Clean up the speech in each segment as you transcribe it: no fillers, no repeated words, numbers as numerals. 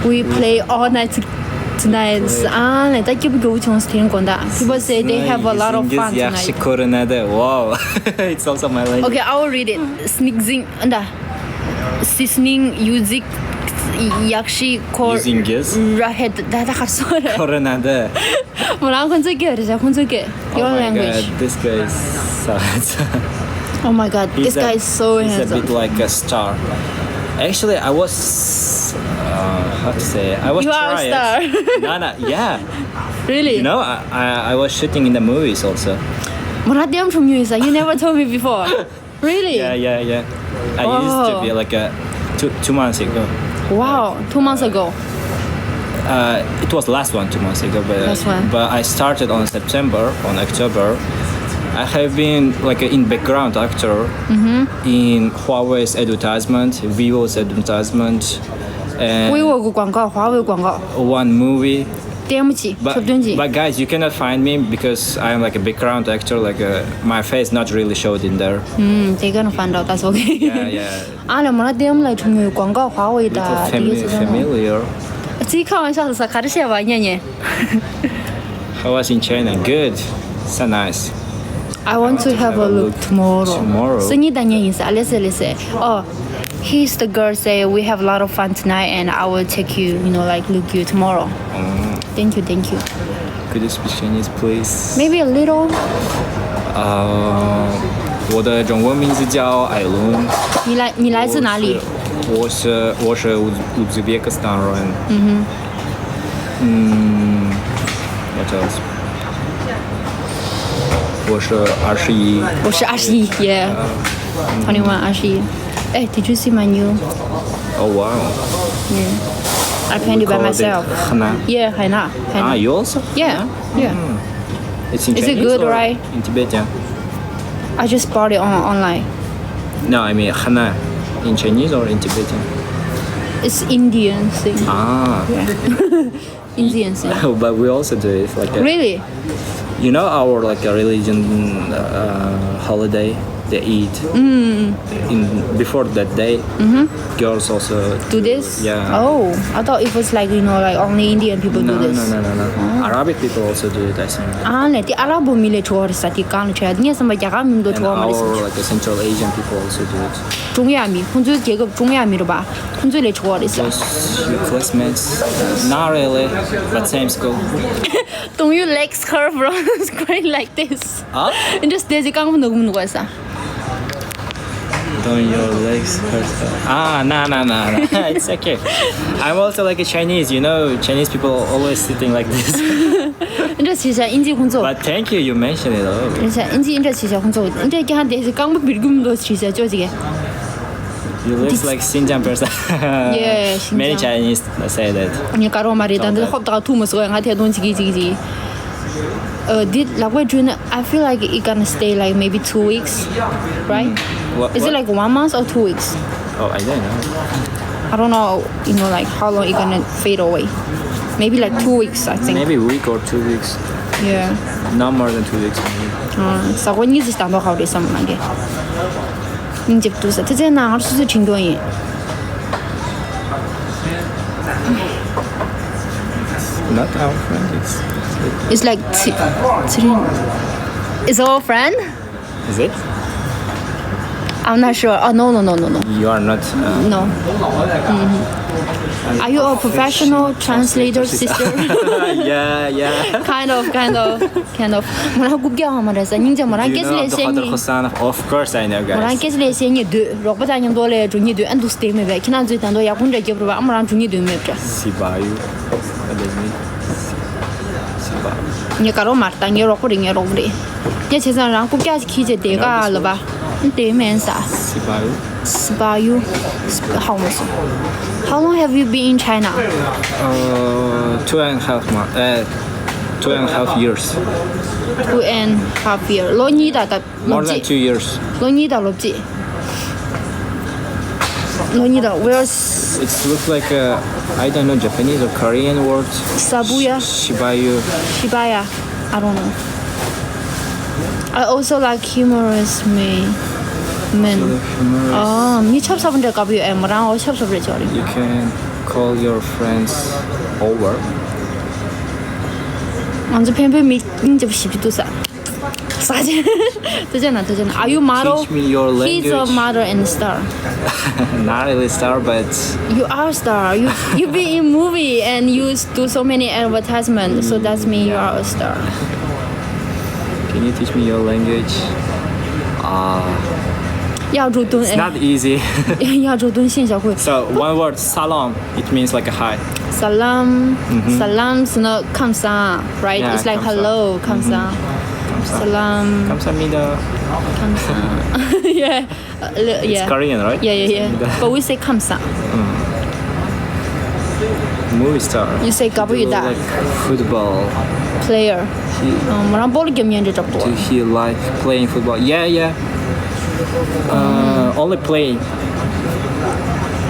We play all night tonight. Like that give go chance to 건다. People say they have a lot of fun yaxshi tonight. ko'rinadi. Wow. It's also my language. Okay, I will read it. Sneezing, seasoning, music, yaxshi Yuzingiz rahat. That xasora. ko'rinadi. 뭐랑 혼자게 그러자 혼자게. Oh Your my language. god, this guy is so handsome. Oh my god, this guy is so He's a handsome. bit like a star. Actually, I was how to say? I was You are a trying. star. No, yeah. Really? You know, I was shooting in the movies also. Murat from you, you never told me before. Really? Yeah. I used to be like a 2 months ago. Wow, 2 months ago. It was last one 2 months ago, Last one. but I started on October. I have been like in background actor in Huawei's advertisement, Vivo's advertisement, and 微我个广告，华为广告， one movie. 点不起， But, 说不准起。 but guys, you cannot find me because I am like a background actor. Like my face not really showed in there. 这个能翻到，但是 OK。 Yeah. 啊，那么那点来成为广告华为的 Little 第一次的。 familiar. 自己开玩笑的是，开的些吧，年年。 How was in China? Good. So nice. I want to have a look tomorrow. Tomorrow? 是你的年意思，啊，listen. Oh, he's the girl say we have a lot of fun tonight and I will take you, like look you tomorrow. Thank you. Could you speak Chinese, please? Maybe a little. 我的中文名字叫艾伦。你来自哪里？我是乌兹别克斯坦人。What else? 我是21。我是21 ，Yeah. 21 21。哎，Did you see my new? Oh wow. Yeah. I painted by myself. Hana. Yeah, Haina. You also? Yeah. It's in Is it Chinese good, or right? In Tibetan? I just bought it online. No, I mean Hana. In Chinese or in Tibetan? It's Indian thing. Yeah. Indian thing. But we also do it like a, Really? You know our like a religion holiday they eat before that day. Girls also Do this? Yeah. Oh, I thought it was like like only Indian people No, do this. no. Arabic people also do it, I think. Ah, the Arab mile chor sa ti kan che. Ni sam ba jaga min do And chor ma our like Central Asian people also do it. 中亚米，红嘴这个中亚米了吧？红嘴来chor的是。 Those your classmates? Not really, but same school. Don't you legs curve from screen like this? Huh? And just there's a gang of no sa. Don't your legs hurt? No. It's okay. I'm also like a Chinese, Chinese people always sitting like this. 这其实인지工作， But thank you, you mentioned it all. 인지这其实工作，这给他there's a gang of bilgum do其实就这个。 You look like Xinjiang person. Yeah, Many Xinjiang. Chinese say that.你搞我妈的，但是好大土么所以还天东这个。Did like we're doing? I feel like it gonna stay like maybe 2 weeks, right? Is it like 1 month or 2 weeks? Oh, I don't know. I don't know, like how long it gonna fade away. Maybe like 2 weeks, I think. Maybe a week or 2 weeks. Yeah. Not more than 2 weeks. Maybe. 啥个你是当到好的什么那个？你这不是，这在哪儿是挺多人？ Not our friend. It's like it's our friend? Is it? I'm not sure. Oh no. You are not. No. Are you a professional translator, sister? Yeah. kind of. 뭐라 굽겨 하면서 ninja 뭐라 Do you know 계속 Abdul 레시니. Hussain? Of course I know, 뭐라 guys. 계속 레시니 드. 로보다 님 돌에 중이 드 understand me. 그냥 저 단도 야 혼자 겨 봐. 아무랑 중이 드 맵자. Sibayu. What does it mean? Sibayu. 니 가로 말다 니 로고 링 로브리. 니 세상랑 굽겨 키제 대가了吧? 대면사. Sibayu. Sibayu. How long have you been in China? 2.5 months. 2.5 years. 2.5 years. 너 니다 다 More than 2 years. 너 니다 롭지. 너 니다 where's It looks like I don't know Japanese or Korean word. Sabuya? Shibayu. Shibaya? I don't know. I also like humorous men. Humorous. 아, 니 첩사분들 가비 에머랑 어 첩사분들 저리. You can call your friends over. 俺这偏偏没你这不稀皮多啥？啥去？再见了，再见了。Are you model? Teach me your He's a language. model and star. Not really star, but You are a star. You be in movie and you do so many advertisements. So that's mean you are a star. can you teach me your language? 亚洲蹲 It's not easy. 亚洲蹲线小会。 So one word, salam. It means like a hi. Salam, salam is not kamsa, right? Yeah, It's like kamsa. hello, kamsa. Salam, 감사합니다. kamsa. Yeah, It's yeah. Korean, right? Yeah. But we say kamsa. Movie star. You say Do 가보이다. like football. Player. He, 뭐랑 볼리 겸연 저 잡도. do he like playing football? Yeah. Only playing.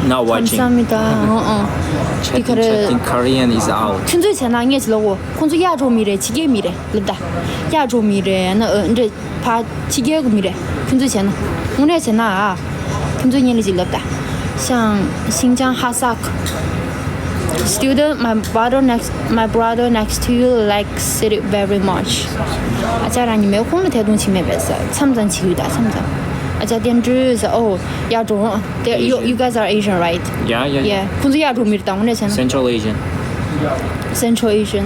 Not watching. 감사합니다. Chatting Korean is out. 纯粹前那也是了我，工作亚洲米的，七个米的，对不对？亚洲米的那这怕七个米的，纯粹前呢，我那前那啊，纯粹年里就了的，像新疆哈萨克。Student, my brother next to you likes it very much. 啊，家让你没空的太东西没办事，参不参去的参不参？啊，家点知是哦，亚洲，you guys are Asian, right? Yeah. 工作亚洲米的，但我那前呢 Central Asian. Central Asian。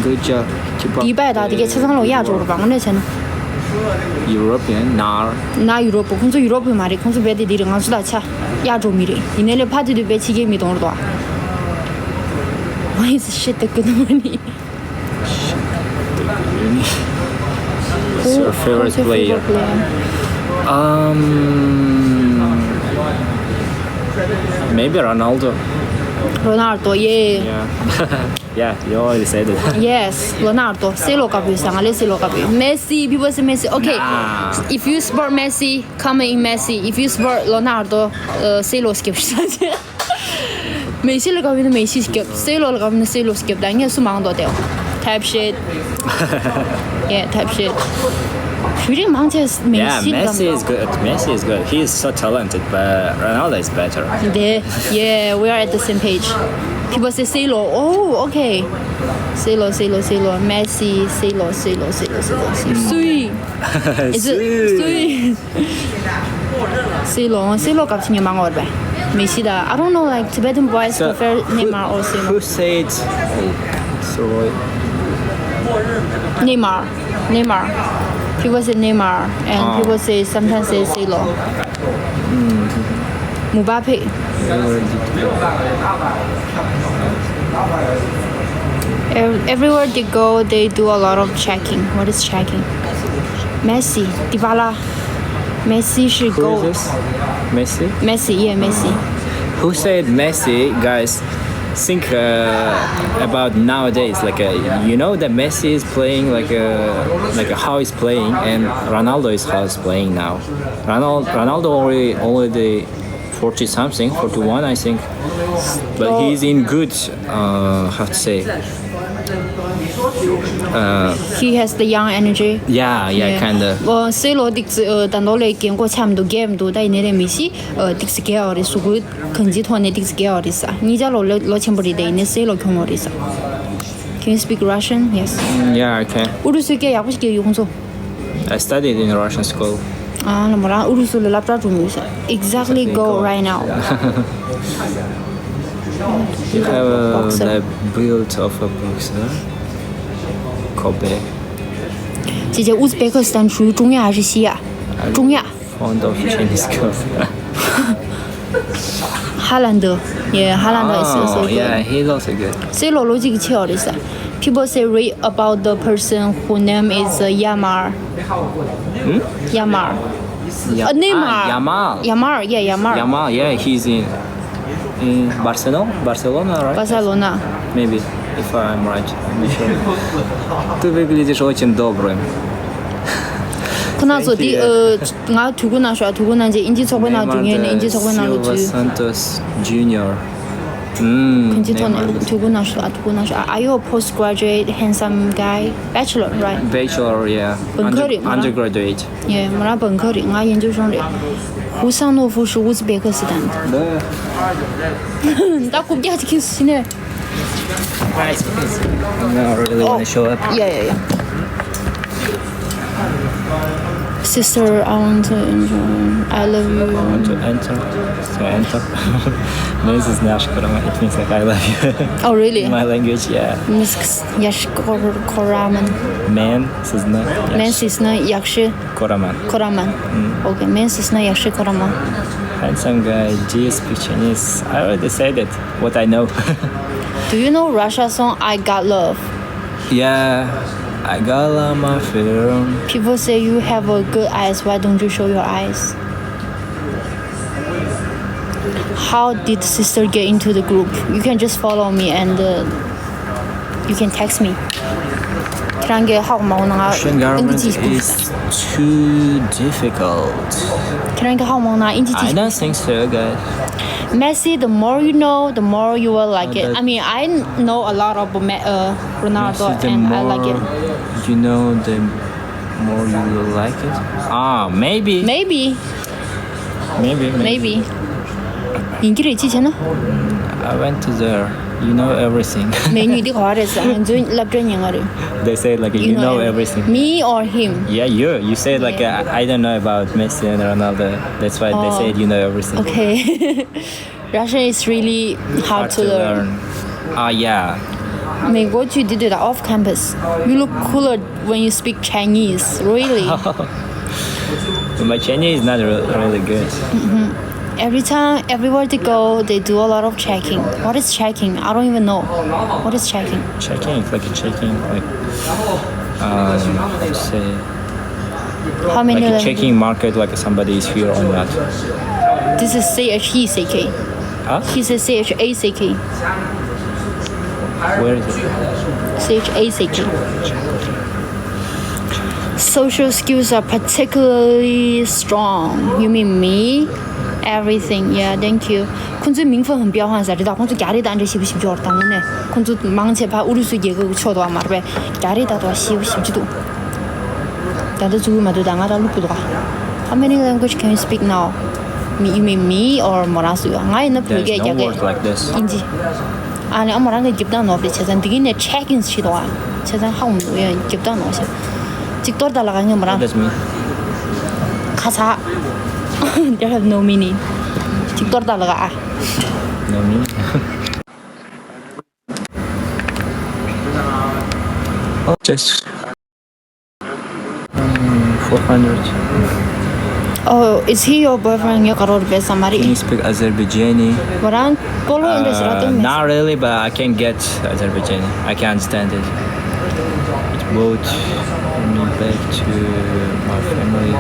Good job. Keep up. 迪拜的，这个车上了亚洲的吧？我那前呢， European. Nar. 那유럽工作유럽嘛的，工作别的地的，俺是大吃亚洲米的，你那里怕的别起个米懂了多。Why is shit the good money? What's your favorite player? Maybe Ronaldo. Ronaldo, yeah. Yeah, you already said it. Yes, Ronaldo. C 罗搞不上，俺的 C 罗搞不。Messi, people say Messi. Okay, Nah. if you support Messi, come in Messi. If you support Ronaldo, C 罗 skip 上去。Messi 搞不的 Messi skip, C 罗搞不的 C 罗 skip，但应该是蛮多的。Type shit. Yeah, type shit. 谁这个忙起来 Yeah, Messi Messi is good. Messi is good. He is so talented, but Ronaldo is better. Yeah, we are at the same page. People say C 罗 Oh, okay. C 罗 Messi, C 罗 Sweet. Is it sweet? C 罗搞起年蛮好的呗。梅西的 I don't know, like Tibetan boys So, prefer Neymar or C 罗 who said? Sorry. Neymar. People say Neymar and people say sometimes say C 罗 Mbappe. Everywhere they go, they do a lot of checking. What is checking? Messi, Dybala. Messi should Who go. is this? Messi? Messi. Who said Messi? Guys, think about nowadays. Like you know that Messi is playing like how he's playing, and Ronaldo is how he's playing now. Ronaldo already 40 something, 41 I think, but he's in good. How to say? He has the young energy. Yeah, kinda. C 罗的当到来见过差不多 game 多，但那梅西的是给奥的，属于成绩团的是给奥的噻。你家老钱不离的，那 C 罗穷奥的噻。Can you speak Russian? Yes. Yeah, I can. 乌鲁苏给也不是给工作。 I studied in Russian school. 啊，那么啦，乌鲁苏的拉不着中语噻。Exactly go right now. You have Boxer. the build of a boxer. Kobe. 姐姐，乌兹别克斯坦属于中亚还是西亚？中亚。 Fond of Chinese girls. 哈兰德，也哈兰德也是 Oh, C yeah, he's also good. C 罗逻辑巧的噻。People say read about the person whose name is Yamar. Yamar. Neymar. Yamal. Yamal. Yamal, yeah, he's in Barcelona, right? Барселона. Maybe, if I'm right. I'm not sure. Ты выглядишь очень добрым. 可能做的我图过那说，图过那些印记钞票那中间的印记钞票那路 Silva 去。 Santos Jr. 印记钞票图过那说，图过那说。Are you a postgraduate handsome guy? Bachelor, right? Bachelor, yeah.本科的吗？ Undergraduate. Yeah, 我那本科的，我研究生的。胡桑诺夫是乌兹别克斯坦的。나 거기 아직 계시네. Guys, no, I really want to show up. Yeah. Sister, I want to enjoy. I love you. Want to enter? So enter. This is nash korama. It means like I love you. Oh, really? In my language, yeah. Yash koraman. Man, sizna. Men sizna yaxshi Koraman. koraman. Okay, men sizna yaxshi koraman. Handsome guy. Do you speak Chinese? I already said it. What I know. Do you know Russia song I Got Love? Yeah. I got a my film. People say you have a good eyes. Why don't you show your eyes? How did sister get into the group? You can just follow me and you can text me. Russian government is too difficult. I don't think so, guys. Messi, the more you know, the more you will like it. that- I mean, I know a lot of Ronaldo Messi, the and more I like it. you know, the more you will like it. Ah, maybe. Maybe. Maybe. 인기를 지잖아. I went to there. You know everything.美女的话是很多立真人啊。 They say like you know everything. Me or him? Yeah, you said like I don't know about Messi and Ronaldo. That's why they said you know everything. Okay. Russian is really hard to learn. Ah, yeah. 美国去对的 off campus. You look cooler when you speak Chinese. Really? But my Chinese is not really good. Every time, everywhere they go, they do a lot of checking. What is checking? I don't even know. What is checking? Checking, like checking, like let's say, How many? like a checking market, like somebody is here or not. This is CHECK. Huh? He says CHACK. Where is it? CHACK. Social skills are particularly strong. You mean me? Everything. Yeah, thank you. 콘주 민분很彪悍 사리다. 콘주 야리다 앉아 싶이 싶지 않다. 오늘 콘주 망치 봐 우리 수 얘기 쳐도 안 말해. 야리다도 싶이 싶지도. 나도 죽으면 당하다 루프도 가. How many language can you speak now? You mean me or 뭐라서요? 나이는 There's 불게 no 야게. word like this. 인지. 아니 엄마랑 그 집단 넣어. 세상 되기네 체크인 시도 와. 세상 하고 뭐야 집단 넣어서. 직도 달라가는 게 뭐라? What does mean? 가사. They have no meaning. 직도 달라가. No meaning. Oh, just 400. Oh, is he your boyfriend? You got best Can somebody. you speak Azerbaijani? Waran polo in the Not really, but I can get Azerbaijani. I can understand it. It brought me back to my family.